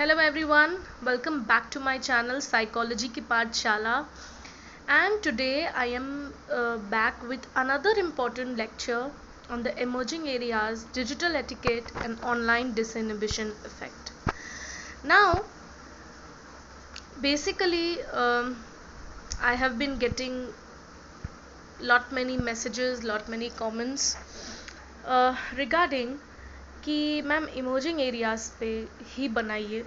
Hello everyone, welcome back to my channel Psychology की पाठशाला and today I am back with another important lecture on the emerging areas, digital etiquette and online disinhibition effect. Now basically I have been getting lot many messages, lot many comments regarding कि ma'am emerging areas पे ही बनाइए,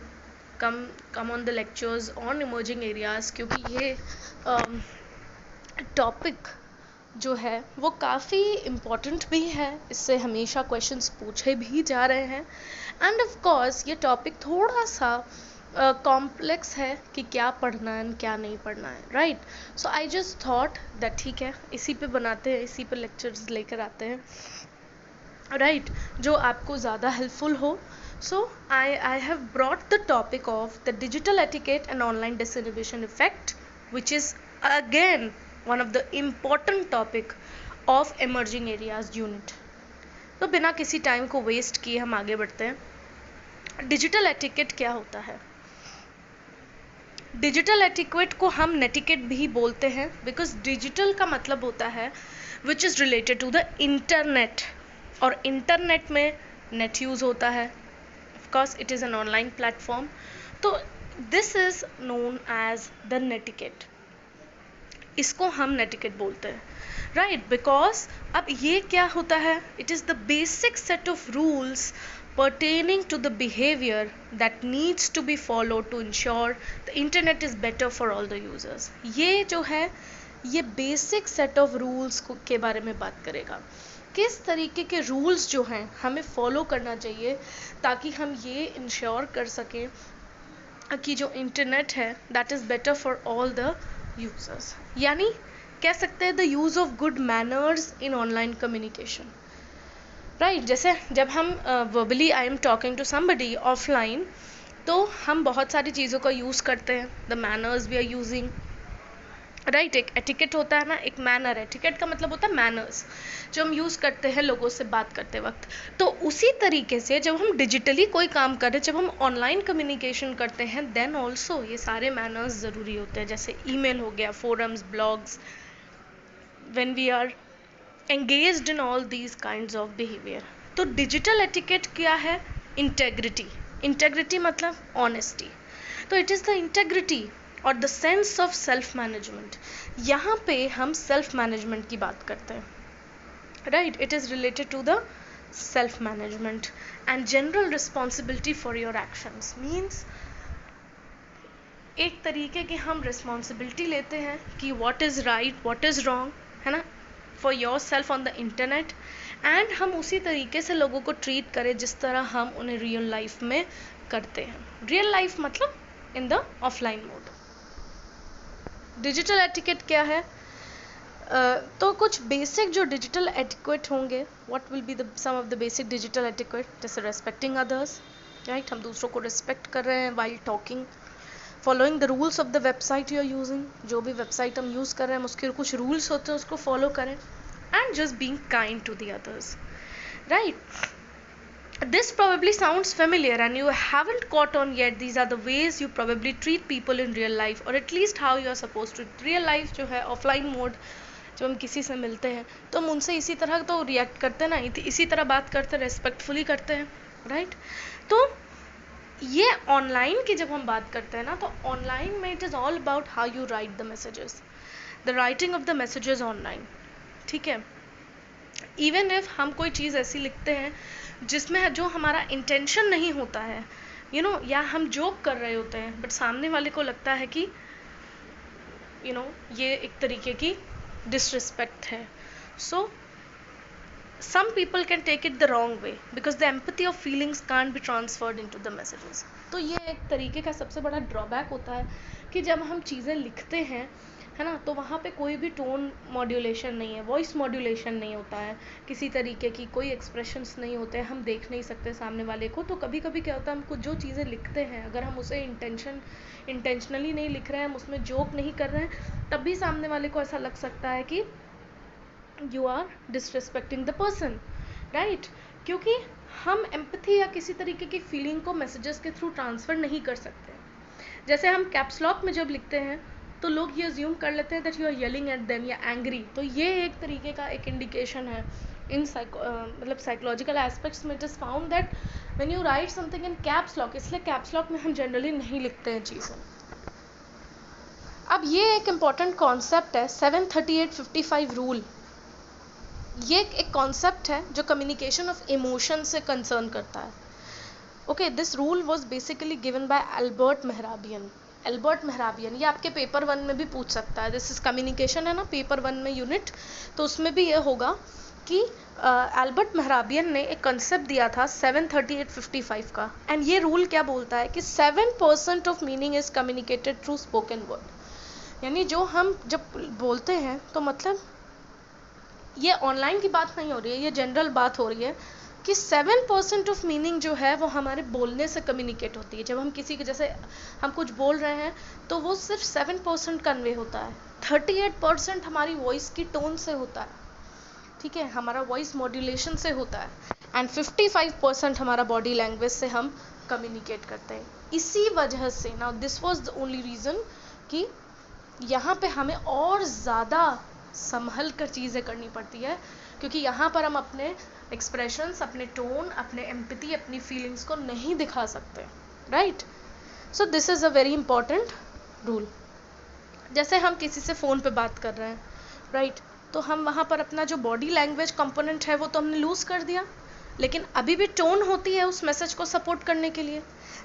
come on the lectures on emerging areas, क्योंकि ये topic जो है वो काफ़ी important भी है, इससे हमेशा क्वेश्चंस पूछे भी जा रहे हैं एंड ऑफ कोर्स ये टॉपिक थोड़ा सा कॉम्प्लेक्स है कि क्या पढ़ना है क्या नहीं पढ़ना है, right. So I just thought that ठीक है, इसी पे बनाते हैं, इसी पे लेक्चर्स लेकर आते हैं, राइट, जो आपको ज़्यादा हेल्पफुल हो. So I have brought the topic of the digital etiquette and online disinhibition effect which is again one of the important topic of emerging areas unit. तो बिना किसी टाइम को वेस्ट किए हम आगे बढ़ते हैं. डिजिटल एटिकेट क्या होता है? डिजिटल एटिकेट को हम नेटिकेट भी बोलते हैं बिकॉज डिजिटल का मतलब होता है which is related to the internet, और इंटरनेट में नेट यूज़ होता है, of course it is an online platform. तो this is known as the netiquette, इसको हम नेटिकेट बोलते हैं, राइट. बिकॉज अब ये क्या होता है, it is the basic set of rules pertaining to the behavior that needs to be followed to ensure the internet is better for all the users. ये जो है ये बेसिक सेट ऑफ रूल्स के बारे में बात करेगा. किस तरीके के रूल्स जो हैं हमें फॉलो करना चाहिए ताकि हम ये इंश्योर कर सकें कि जो इंटरनेट है that is better for all the users. यानी कह सकते हैं the use of good manners in online communication, right. जैसे जब हम verbally I am talking to somebody offline, तो हम बहुत सारी चीज़ों का यूज़ करते हैं, the manners we are using, right. एक एटिकेट होता है ना, एक मैनर है. एटिकेट का मतलब होता है मैनर्स, जो हम यूज़ करते हैं लोगों से बात करते वक्त. तो उसी तरीके से जब हम डिजिटली कोई काम कर रहे हैं, जब हम ऑनलाइन कम्युनिकेशन करते हैं, देन ऑल्सो ये सारे मैनर्स ज़रूरी होते हैं. जैसे ईमेल हो गया, forums, blogs, when we are engaged in all these kinds of behavior. तो डिजिटल एटिकेट क्या है? इंटेग्रिटी. इंटेग्रिटी मतलब ऑनेस्टी. तो इट इज़ द इंटेग्रिटी और the sense of self management. यहाँ पे हम सेल्फ मैनेजमेंट की बात करते हैं, right. It is related to the self management and general responsibility for your actions. Means एक तरीके की हम रिस्पॉन्सिबिलिटी लेते हैं कि what is right, what is wrong, है ना, for your self on the internet, and हम उसी तरीके से लोगों को ट्रीट करें जिस तरह हम उन्हें रियल लाइफ में करते हैं. रियल लाइफ मतलब in the offline mode. Digital etiquette क्या है? तो कुछ बेसिक जो डिजिटल एटिकेट होंगे, what will be the some of the basic digital etiquette. जैसे रेस्पेक्टिंग अदर्स, राइट, हम दूसरों को रिस्पेक्ट कर रहे हैं while talking. Following the rules of the website you are using, जो भी वेबसाइट हम यूज़ कर रहे हैं उसके कुछ रूल्स होते हैं, उसको फॉलो करें. And just being kind to the others, right. This probably sounds familiar and you haven't caught on yet. These are the ways you probably treat people in real life, or at least how you are supposed to. Real life जो है offline mode, जब हम किसी से मिलते हैं तो हम उनसे इसी तरह तो रिएक्ट करते हैं ना, इसी तरह बात करते हैं, रेस्पेक्टफुली करते हैं, राइट. तो ये ऑनलाइन की जब हम बात करते हैं ना, तो ऑनलाइन में it is all about how you right the messages, the writing of the messages online, ठीक है. इवन इफ हम कोई चीज़ ऐसी लिखते हैं जिसमें जो हमारा इंटेंशन नहीं होता है, यू नो, या हम जोक कर रहे होते हैं, बट सामने वाले को लगता है कि यू नो ये एक तरीके की डिसरिस्पेक्ट है. सो some people can take it the wrong way because the empathy of feelings can't be transferred into the messages. तो ये एक तरीके का सबसे बड़ा ड्रॉबैक होता है कि जब हम चीज़ें लिखते हैं, है ना, तो वहाँ पे कोई भी टोन मॉड्यूलेशन नहीं है, वॉइस मॉड्यूलेशन नहीं होता है, किसी तरीके की कोई एक्सप्रेशंस नहीं होते हैं, हम देख नहीं सकते सामने वाले को. तो कभी कभी क्या होता है, हमको जो चीज़ें लिखते हैं अगर हम उसे इंटेंशनली नहीं लिख रहे हैं, हम उसमें जोक नहीं कर रहे हैं, तब भी सामने वाले को ऐसा लग सकता है कि you are disrespecting the person, right. क्योंकि हम एम्पैथी या किसी तरीके की फीलिंग को मैसेजेस के थ्रू ट्रांसफ़र नहीं कर सकते। जैसे हम कैप्स लॉक में जब लिखते हैं तो लोग ये अज्यूम कर लेते हैं that you are yelling at them या एंग्री, तो ये एक तरीके का एक इंडिकेशन है इन मतलब साइकोलॉजिकल एस्पेक्ट्स में it is found that when you right something in caps lock, इसलिए कैप्स लॉक में हम जनरली नहीं लिखते हैं चीज़ें। अब ये एक इम्पॉर्टेंट कॉन्सेप्ट है 73855 रूल। ये एक कॉन्सेप्ट है जो कम्युनिकेशन ऑफ इमोशन से कंसर्न करता है। Okay, this rule was basically given by Albert Mehrabian. Albert Mehrabian, ये आपके पेपर 1 में भी पूछ सकता है। दिस इज कम्युनिकेशन है ना, पेपर 1 में यूनिट, तो उसमें भी ये होगा कि एल्बर्ट मेहराबियन ने एक कंसेप्ट दिया था 73855 का, एंड ये रूल क्या बोलता है कि 7% of meaning is communicated through spoken word. यानी जो हम जब बोलते हैं तो मतलब ये ऑनलाइन की बात नहीं हो रही है, ये जनरल बात हो रही है कि 7% ऑफ मीनिंग जो है वो हमारे बोलने से कम्युनिकेट होती है। जब हम किसी के जैसे हम कुछ बोल रहे हैं तो वो सिर्फ 7% कन्वे होता है, 38% हमारी वॉइस की टोन से होता है, ठीक है, हमारा वॉइस मॉड्यूलेशन से होता है, एंड 55% हमारा बॉडी लैंग्वेज से हम कम्युनिकेट करते हैं। इसी वजह से now this was the only reason कि यहाँ पे हमें और ज़्यादा संभल कर चीज़ें करनी पड़ती है, क्योंकि यहाँ पर हम अपने एक्सप्रेशंस, अपने टोन, अपने एम्पैथी, अपनी फीलिंग्स को नहीं दिखा सकते, right. So this is a very important rule. जैसे हम किसी से फ़ोन पे बात कर रहे हैं, राइट, तो हम वहाँ पर अपना जो बॉडी लैंग्वेज कंपोनेंट है वो तो हमने लूज़ कर दिया, लेकिन अभी भी टोन होती है उस मैसेज को सपोर्ट करने के लिए।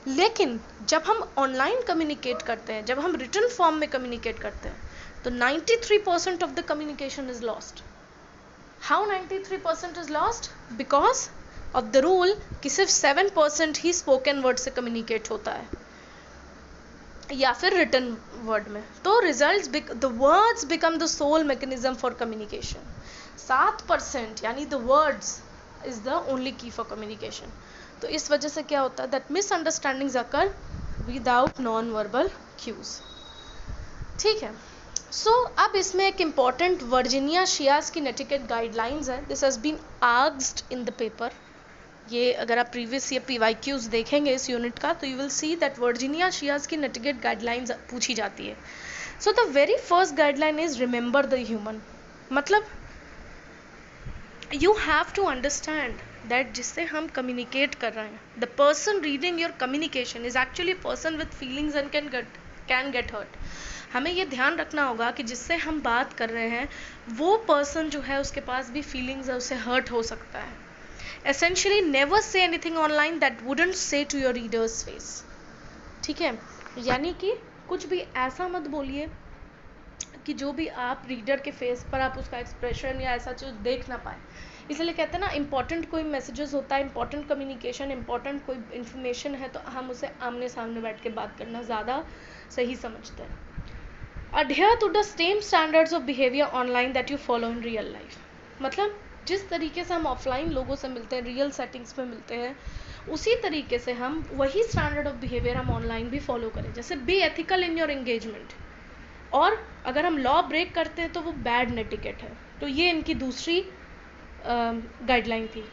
लेकिन जब हम ऑनलाइन कम्युनिकेट करते हैं, जब हम रिटन फॉर्म में कम्युनिकेट करते हैं, तो 93% of the communication is lost. How 93% is lost? Because of the rule कि सिर्फ 7% ही spoken word से communicate होता है या फिर written word में, तो the words become the sole mechanism for communication. 7% यानी the words is the only key for communication. तो इस वजह से क्या होता है that misunderstandings occur without non-verbal cues. ठीक है, अब इसमें एक इम्पॉर्टेंट वर्जीनिया शियास की नेटिकेट गाइडलाइंस है। This has been asked in the paper. ये अगर आप प्रीवियस ईयर PYQs देखेंगे इस यूनिट का तो you will see that Virginia Shea's की नेटिकेट गाइडलाइंस पूछी जाती है। So the very first guideline is remember the human. मतलब you have to understand that जिससे हम कम्युनिकेट कर रहे हैं, the person reading your communication is actually person with feelings and can get hurt. हमें ये ध्यान रखना होगा कि जिससे हम बात कर रहे हैं वो पर्सन जो है उसके पास भी फीलिंग्स है, उसे हर्ट हो सकता है। Essentially never say anything online that wouldn't say to your readers face, ठीक है, यानी कि कुछ भी ऐसा मत बोलिए कि जो भी आप रीडर के फेस पर आप उसका एक्सप्रेशन या ऐसा चीज़ देख ना पाए। इसलिए कहते हैं ना, इंपॉर्टेंट कोई मैसेजेस होता है, इंपॉर्टेंट कम्युनिकेशन, इंपॉर्टेंट कोई इन्फॉर्मेशन है तो हम उसे आमने सामने बैठ के बात करना ज़्यादा सही समझते हैं। Adhere to the same standards of behavior online that you follow in real life. मतलब जिस तरीके से हम ऑफलाइन लोगों से मिलते हैं, रियल सेटिंग्स में मिलते हैं, उसी तरीके से हम वही स्टैंडर्ड ऑफ बिहेवियर हम ऑनलाइन भी फॉलो करें। जैसे be ethical in your engagement, और अगर हम लॉ ब्रेक करते हैं तो वो बैड नेटिकेट है। तो ये इनकी दूसरी गाइडलाइन थी।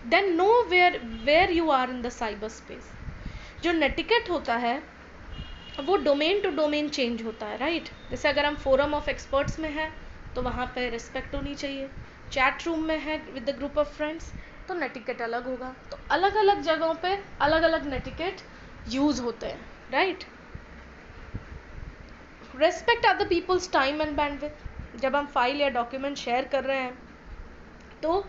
Then know where you are in the cyberspace. जो नेटिकेट होता है वो डोमेन टू डोमेन चेंज होता है, राइट। जैसे अगर हम फोरम ऑफ एक्सपर्ट्स में हैं तो वहाँ पे रिस्पेक्ट होनी चाहिए, चैट रूम में है with the group of friends तो नेटिकेट अलग होगा। तो अलग अलग जगहों पे अलग अलग नेटिकेट यूज होते हैं, right. Respect other people's time and bandwidth. जब हम फाइल या डॉक्यूमेंट शेयर कर रहे हैं तो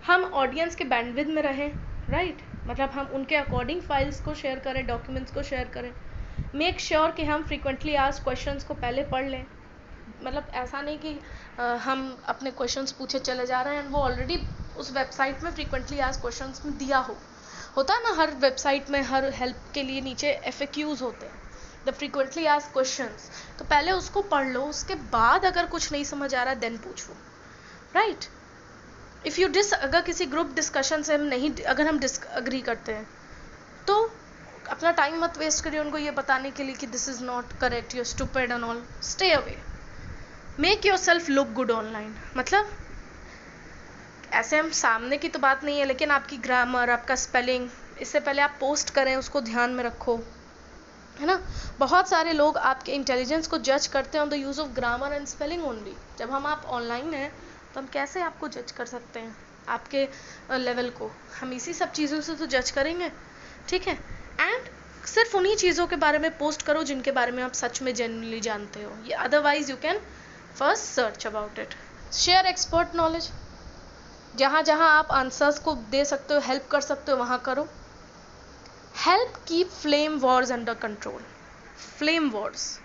हम ऑडियंस के बैंडविड्थ में रहें, राइट। मतलब हम उनके अकॉर्डिंग फाइल्स को शेयर करें, डॉक्यूमेंट्स को शेयर करें। मेक श्योर कि हम फ्रीक्वेंटली आस्क्ड क्वेश्चंस को पहले पढ़ लें। मतलब ऐसा नहीं कि हम अपने क्वेश्चंस पूछे चले जा रहे हैं, वो ऑलरेडी उस वेबसाइट में फ्रीक्वेंटली आस्क्ड क्वेश्चंस में दिया होता है ना, हर वेबसाइट में हर हेल्प के लिए नीचे FAQs होते हैं, द फ्रीक्वेंटली आस्क्ड क्वेश्चंस। तो पहले उसको पढ़ लो, उसके बाद अगर कुछ नहीं समझ आ रहा है देन पूछो, राइट। इफ़ यू अगर किसी ग्रुप डिस्कशन से अगर हम डिसअग्री करते हैं तो अपना टाइम मत वेस्ट करिए उनको ये बताने के लिए कि this is not correct, you stupid and all. Stay away, make your self look good online. मतलब ऐसे हम सामने की तो बात नहीं है, लेकिन आपकी ग्रामर, आपका स्पेलिंग, इससे पहले आप पोस्ट करें उसको ध्यान में रखो, है ना। बहुत सारे लोग आपके इंटेलिजेंस को जज करते हैं on the use of grammar and spelling only. जब हम आप ऑनलाइन हैं तो हम कैसे आपको जज कर सकते हैं, आपके लेवल को? हम इसी सब चीज़ों से तो जज करेंगे, ठीक है। एंड सिर्फ उन्हीं चीज़ों के बारे में पोस्ट करो जिनके बारे में आप सच में जेन्युइनली जानते हो, ये otherwise you can first search about it. Share expert knowledge, जहाँ जहाँ आप आंसर्स को दे सकते हो, हेल्प कर सकते हो, वहाँ करो। Help keep flame Wars under control. Flame Wars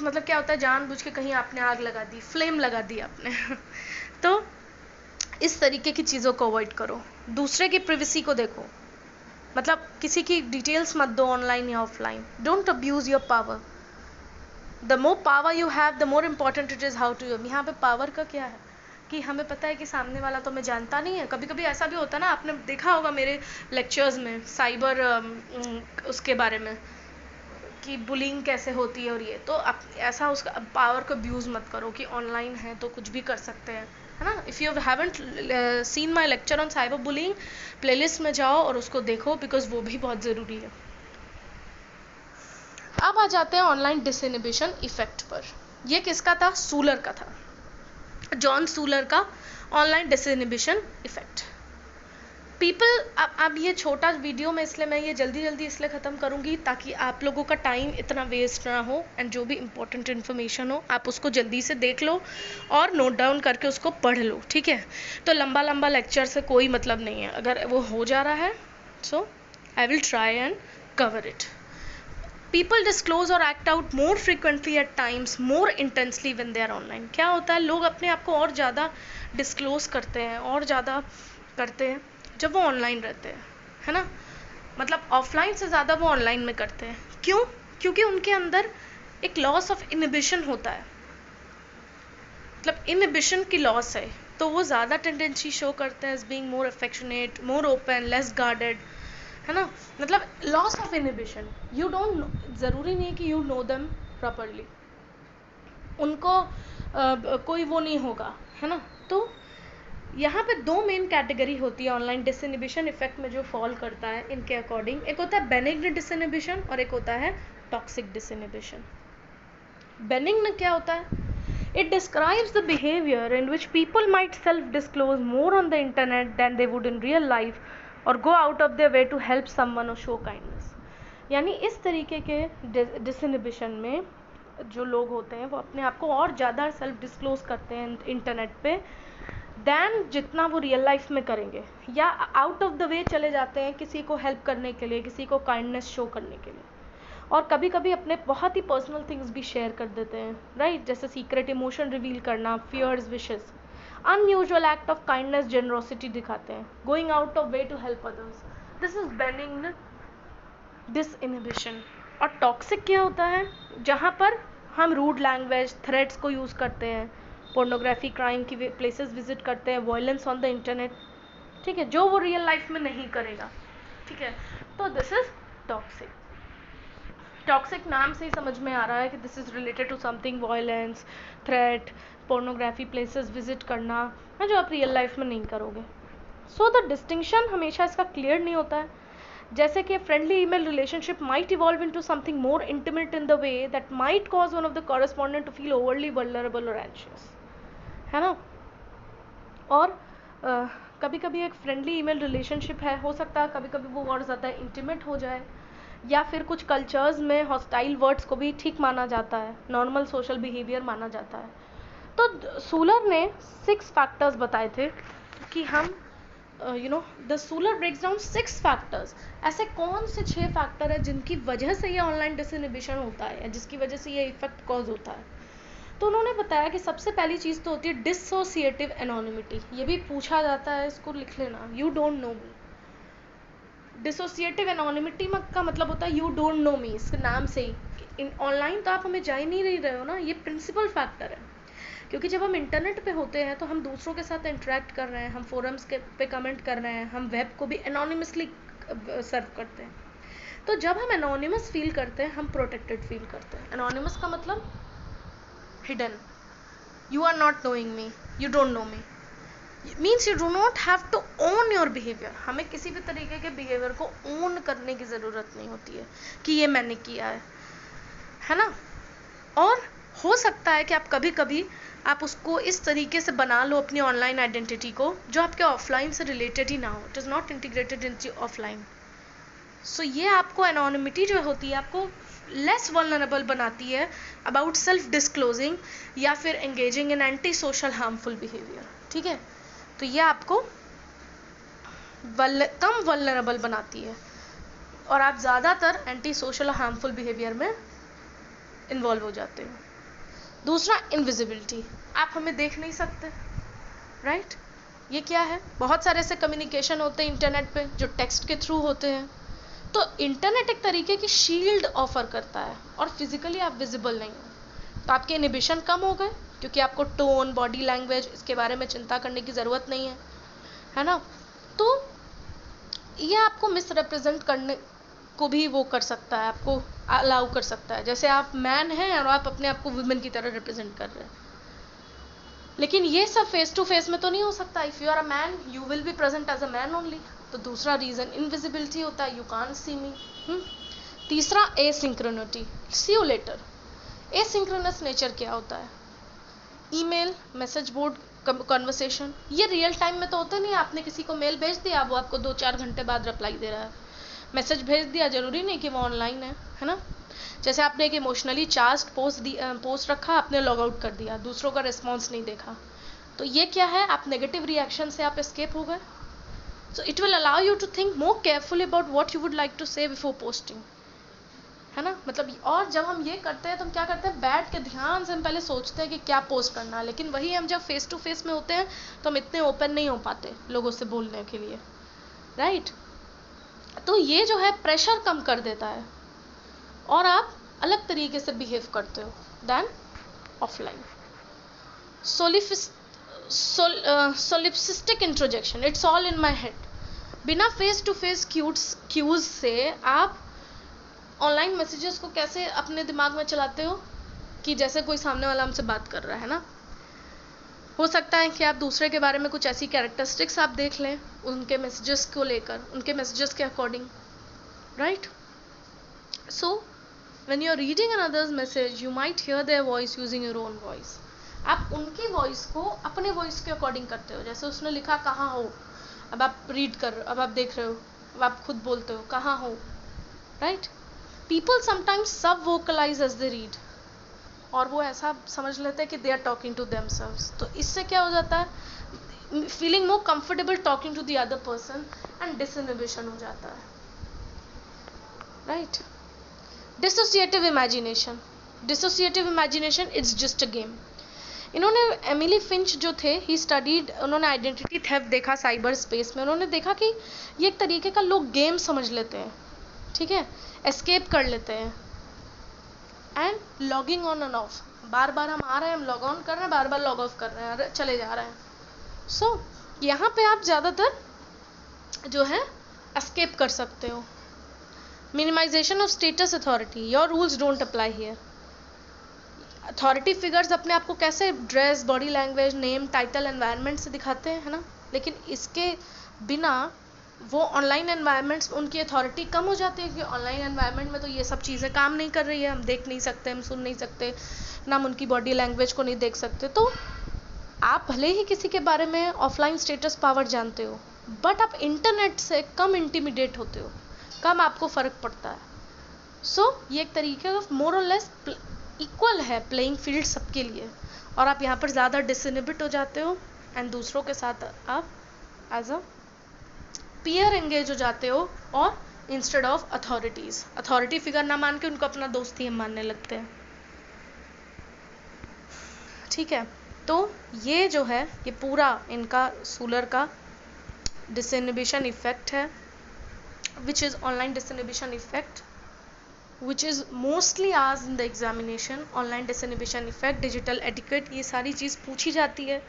मतलब क्या होता है? जानबूझ के कहीं आपने आग लगा दी, फ्लेम लगा दी आपने तो इस तरीके की चीज़ों को अवॉइड करो। दूसरे की प्रिवेसी को देखो, मतलब किसी की डिटेल्स मत दो ऑनलाइन या offline. Don't abuse your power. The more power you have the more important it is how to use. यहाँ पे पावर का क्या है कि हमें पता है कि सामने वाला तो हमें जानता नहीं है। कभी कभी ऐसा भी होता है ना, आपने देखा होगा मेरे लेक्चर्स में साइबर उसके बारे में कि बुलिंग कैसे होती है, और ये तो आप ऐसा उसका पावर को अब्यूज़ मत करो कि ऑनलाइन है तो कुछ भी कर सकते हैं, है ना। If you haven't seen my lecture on cyber bullying, playlist में जाओ और उसको देखो, बिकॉज वो भी बहुत ज़रूरी है। अब आ जाते हैं ऑनलाइन डिसइनहिबिशन इफेक्ट पर। ये किसका था? सूलर का था, जॉन सूलर का ऑनलाइन डिसइनहिबिशन इफेक्ट। पीपल, अब ये छोटा वीडियो में इसलिए मैं ये जल्दी इसलिए ख़त्म करूँगी ताकि आप लोगों का टाइम इतना वेस्ट ना हो, एंड जो भी इम्पोर्टेंट इन्फॉर्मेशन हो आप उसको जल्दी से देख लो और नोट डाउन करके उसको पढ़ लो, ठीक है। तो लंबा लेक्चर से कोई मतलब नहीं है, अगर वो हो जा रहा है so I will try and cover it. People disclose और act out more frequently at times more intensely when they are online. क्या होता है, लोग अपने आप को और ज़्यादा डिस्क्लोज करते हैं और ज़्यादा करते हैं जब वो ऑनलाइन रहते हैं, है ना। मतलब ऑफलाइन से ज़्यादा वो ऑनलाइन में करते हैं। क्यों? क्योंकि उनके अंदर एक लॉस ऑफ इनहिबिशन होता है, मतलब इनहिबिशन की लॉस है, तो वो ज़्यादा टेंडेंसी शो करते हैं as being more affectionate, more open, less guarded, है ना। मतलब loss of inhibition. You don't, ज़रूरी नहीं कि यू नो देम प्रॉपरली, उनको कोई वो नहीं होगा, है ना। तो यहाँ पे दो मेन कैटेगरी होती है ऑनलाइन डिसइनहिबिशन इफेक्ट में जो फॉल करता है इनके अकॉर्डिंग। एक होता है बेनिग्न डिसइनहिबिशन और एक होता है टॉक्सिक डिसइनहिबिशन। बेनिग्न क्या होता है? It describes the behavior in which people might self-disclose more on the internet than they would in real life or go out of their way to help someone or show kindness. यानी इस तरीके के डिसइनहिबिशन में जो लोग होते हैं वो अपने आप को और ज़्यादा सेल्फ डिस्क्लोज करते हैं इंटरनेट पे दैन जितना वो रियल लाइफ में करेंगे, या आउट ऑफ द वे चले जाते हैं किसी को हेल्प करने के लिए, किसी को काइंडनेस शो करने के लिए, और कभी कभी अपने बहुत ही पर्सनल थिंग्स भी शेयर कर देते हैं, राइट। जैसे सीक्रेट इमोशन रिवील करना, fears, wishes, unusual act of kindness, generosity दिखाते हैं, going out of way to help others. This is benign disinhibition. और टॉक्सिक क्या होता है? जहाँ पर हम रूड लैंग्वेज, थ्रेट्स को यूज़ करते हैं, पोर्नोग्राफी, क्राइम की प्लेसेस विजिट करते हैं, वायलेंस ऑन द इंटरनेट, ठीक है, जो वो रियल लाइफ में नहीं करेगा, ठीक है। तो दिस इज टॉक्सिक। टॉक्सिक नाम से ही समझ में आ रहा है कि this is related to something violence, threat, pornography places visit करना है जो आप रियल लाइफ में नहीं करोगे। सो द डिस्टिंक्शन हमेशा इसका क्लियर नहीं होता है। जैसे कि friendly email relationship might evolve into something more intimate in the way that might cause one of the correspondent to feel overly vulnerable और एंशियस, है ना। और कभी कभी एक फ्रेंडली ईमेल रिलेशनशिप है, हो सकता है कभी कभी वो और ज़्यादा इंटीमेट हो जाए, या फिर कुछ कल्चर्स में हॉस्टाइल वर्ड्स को भी ठीक माना जाता है, नॉर्मल सोशल बिहेवियर माना जाता है। तो सूलर ने 6 फैक्टर्स बताए थे कि हम the Sular breaks down 6 factors. ऐसे कौन से 6 फैक्टर है जिनकी वजह से ये ऑनलाइन डिसइनहिबिशन होता है या जिसकी वजह से ये इफेक्ट कॉज होता है। तो उन्होंने बताया कि सबसे पहली चीज़ तो होती है डिसोसिएटिव एनोनिमिटी। ये भी पूछा जाता है, इसको लिख लेना, you don't know me. Dissociative anonymity का मतलब होता है यू डोंट नो मी, इसके नाम से ही। ऑनलाइन तो आप हमें जान नहीं रहे हो ना, ये प्रिंसिपल फैक्टर है। क्योंकि जब हम इंटरनेट पे होते हैं तो हम दूसरों के साथ इंटरेक्ट कर रहे हैं, हम फोरम्स के पे कमेंट कर रहे हैं, हम वेब को भी एनोनिमसली सर्व करते हैं। तो जब हम एनोनिमस फील करते हैं हम प्रोटेक्टेड फील करते हैं। एनोनिमस का मतलब hidden, you are not knowing me, you don't know me, means you do not have to own your behaviour. हमें किसी भी तरीके के बिहेवियर को ओन करने की ज़रूरत नहीं होती है कि ये मैंने किया है ना। और हो सकता है कि आप कभी कभी आप उसको इस तरीके से बना लो अपनी ऑनलाइन आइडेंटिटी को जो आपके ऑफलाइन से रिलेटेड ही ना हो, it is not integrated in offline. So ये आपको एनोनिमिटी जो होती है आपको लेस वल्नरेबल बनाती है अबाउट सेल्फ डिस्क्लोजिंग या फिर engaging in anti social harmful behaviour. ठीक है, तो ये आपको कम वल्नरेबल बनाती है और आप ज़्यादातर एंटी सोशल हार्मफुल बिहेवियर में इन्वॉल्व हो जाते हो। दूसरा, इनविजिबिलिटी, आप हमें देख नहीं सकते, राइट। ये क्या है, बहुत सारे ऐसे कम्युनिकेशन होते हैं इंटरनेट पे जो टेक्स्ट के थ्रू होते हैं। तो इंटरनेट एक तरीके की शील्ड ऑफर करता है और फिजिकली आप विजिबल नहीं हो, तो आपके इनहिबिशन कम हो गए क्योंकि आपको टोन, बॉडी लैंग्वेज इसके बारे में चिंता करने की ज़रूरत नहीं है ना। तो ये आपको मिसरिप्रेजेंट करने को भी वो कर सकता है, आपको अलाउ कर सकता है। जैसे आप मैन हैं और आप अपने आप को वुमेन की तरह रिप्रेजेंट कर रहे हैं, लेकिन ये सब फेस टू फेस में तो नहीं हो सकता। If you are a man you will be present as a man only. तो दूसरा रीज़न इनविजिबिलिटी होता है, यू कांट सी मी। तीसरा, एसिंक्रोनिटी, सी यू लेटर। एसिंक्रोनस नेचर क्या होता है, ईमेल, मैसेज बोर्ड, कन्वर्सेशन, ये रियल टाइम में तो होता नहीं। आपने किसी को मेल भेज दिया, वो आपको 2-4 घंटे बाद रिप्लाई दे रहा है। मैसेज भेज दिया, जरूरी नहीं कि वो ऑनलाइन है ना। जैसे आपने एक इमोशनली चार्ज पोस्ट रखा, आपने लॉग आउट कर दिया, दूसरों का रिस्पॉन्स नहीं देखा, तो ये क्या है, आप नेगेटिव रिएक्शन से आप एस्केप हो गए। So it will allow you to think more carefully about what you would like to say before posting, है ना। मतलब, और जब हम ये करते हैं तो हम क्या करते हैं, बैठ के ध्यान से हम पहले सोचते हैं कि क्या पोस्ट करना है। लेकिन वही हम जब फेस टू फेस में होते हैं तो हम इतने ओपन नहीं हो पाते लोगों से बोलने के लिए, राइट। तो ये जो है प्रेशर कम कर देता है और आप अलग तरीके से बिहेव करते हो then offline. Solipsistic introjection, it's all in my head. बिना फेस टू फेस क्यूज से आप ऑनलाइन मैसेजेस को कैसे अपने दिमाग में चलाते हो कि जैसे कोई सामने वाला हमसे बात कर रहा है ना। हो सकता है कि आप दूसरे के बारे में कुछ ऐसी कैरेक्टरिस्टिक्स आप देख लें उनके मैसेजेस को लेकर, उनके मैसेजेस के according, right. So when you are reading another's message you might hear their voice using your own voice. आप उनकी वॉइस को अपने वॉइस के अकॉर्डिंग करते हो। जैसे उसने लिखा कहाँ हो, अब आप रीड कर, अब आप देख रहे हो, अब आप खुद बोलते हो कहाँ हो, right. People sometimes subvocalize as they read, और वो ऐसा समझ लेते हैं कि they are talking to themselves. तो इससे क्या हो जाता है, feeling more comfortable talking to the other person and disinhibition हो जाता है, right. Dissociative imagination, dissociative imagination it's just a game. इन्होंने एमिली फिंच जो थे, ही स्टडीड, उन्होंने आइडेंटिटी थेफ्ट देखा साइबर स्पेस में। उन्होंने देखा कि ये एक तरीके का लोग गेम समझ लेते हैं, ठीक है, एस्केप कर लेते हैं and logging on and off, बार बार हम आ रहे हैं, हम लॉग ऑन कर रहे हैं, बार बार लॉग ऑफ कर रहे हैं, चले जा रहे हैं। सो यहाँ पे आप ज़्यादातर जो है एस्केप कर सकते हो। Minimisation of status authority, your rules don't apply here. Authority figures अपने आप को कैसे dress, body language, name, title, environment से दिखाते हैं, है ना, लेकिन इसके बिना वो ऑनलाइन एनवायरनमेंट्स, उनकी अथॉरिटी कम हो जाती है कि ऑनलाइन एनवायरनमेंट में तो ये सब चीज़ें काम नहीं कर रही है, हम देख नहीं सकते, हम सुन नहीं सकते, ना हम उनकी बॉडी लैंग्वेज को नहीं देख सकते। तो आप भले ही किसी के बारे में ऑफलाइन स्टेटस पावर जानते हो, बट आप इंटरनेट से कम इंटिमिडेट होते हो, कम आपको फ़र्क पड़ता है। सो ये एक तरीके का मोर और लेस इक्वल है प्लेइंग फील्ड सबके लिए, और आप यहाँ पर ज़्यादा डिसइनहिबिट हो जाते हो एंड दूसरों के साथ आप एज अ पीयर एंगेज हो जाते हो, और इंस्टेड ऑफ अथॉरिटी फिगर ना मान के उनको अपना दोस्त ही हम मानने लगते हैं, ठीक है। तो ये जो है, ये पूरा इनका सूलर का डिसइनहिबिशन इफेक्ट है, which is online disinhibition effect, which is mostly asked in the examination. Online disinhibition effect, digital etiquette, ये सारी चीज़ पूछी जाती है।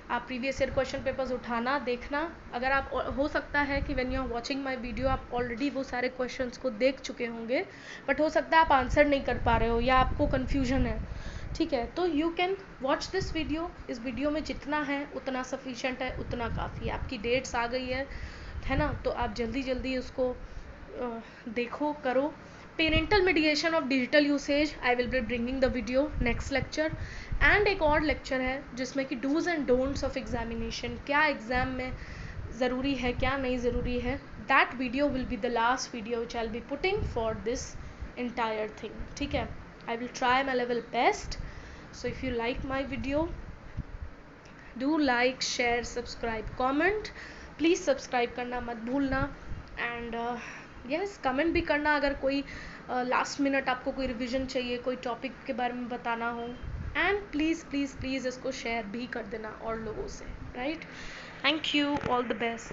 आप प्रीवियस ईयर क्वेश्चन पेपर्स उठाना, देखना। अगर आप, हो सकता है कि when you are watching my video आप ऑलरेडी वो सारे क्वेश्चंस को देख चुके होंगे, बट हो सकता है आप आंसर नहीं कर पा रहे हो या आपको कन्फ्यूजन है, ठीक है, तो you can watch this video. इस वीडियो में जितना है उतना सफिशेंट है, उतना काफ़ी है। आपकी डेट्स आ गई है ना, तो आप जल्दी जल्दी उसको देखो, करो। Parental mediation of digital usage, I will be bringing the video next lecture. And एक और लेक्चर है जिसमें कि dos and don'ts of examination, क्या एग्ज़ाम में ज़रूरी है, क्या नहीं ज़रूरी है। That video will be the last video which I will be putting for this entire thing, ठीक है। I will try my level best. So if you like my video, do like, share, subscribe, comment. Please subscribe करना मत भूलना। And yes, comment भी करना अगर कोई last minute आपको कोई revision चाहिए, कोई topic के बारे में बताना हो। And please please please इसको share भी कर देना और लोगों से, right? Thank you, all the best.